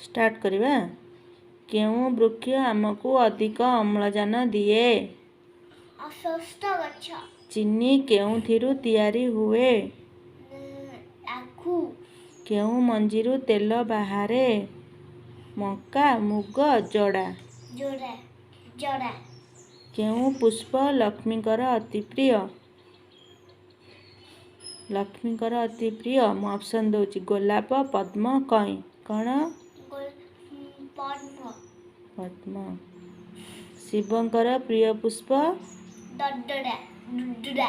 Start करिबा। केउं वृक्ष आमको अधिक अम्लजान दिए? अश्वत्थ गछ। चीनी केउंथिरु तैयारी हुए? आखु। केउं मंजीरु तेल बाहारे? मक्का, मुग, जड़ा। जोड़ा जड़ा। केउं पुष्प लक्ष्मीकर अति प्रिय? लक्ष्मीकर अति प्रिय मु ऑप्शन दउची गोलाप, पद्म, कई। कौन? पद्म। पद्म। शिवंकर प्रिय पुष्प? डडडा।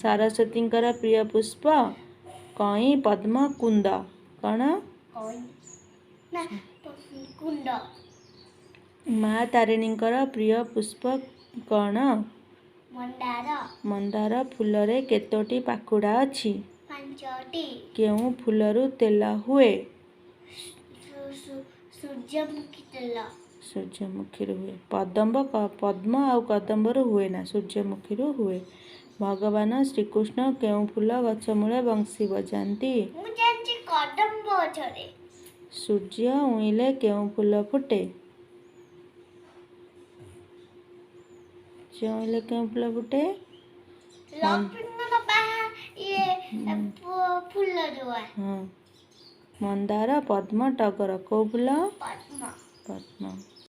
सरस्वतींकर प्रिय पुष्प? कई, पद्म, कुंद। कौन? ना कुंड। माँ तारिणींकर प्रिय पुष्प कौन? मंदार। मंदार फूलरे केतोटी पाखुड़ा अछि? 5टी। केउं फूलरु तेल हुए? सूर्यमुखी तेल। सूर्यमुखी हुए। पद्म और कदम्बर हुए ना, सूर्यमुखी हुए। भगवान श्रीकृष्ण केउं फूल गछ मूले बंशी बजाती? कदम्ब गछरे। सूर्य उइले केउं फूल फुटे? उइले केउं फूल फुटे? फूल जो है। हाँ। मंदार, पद्म, टगर को फूल? पद्म। पद्म।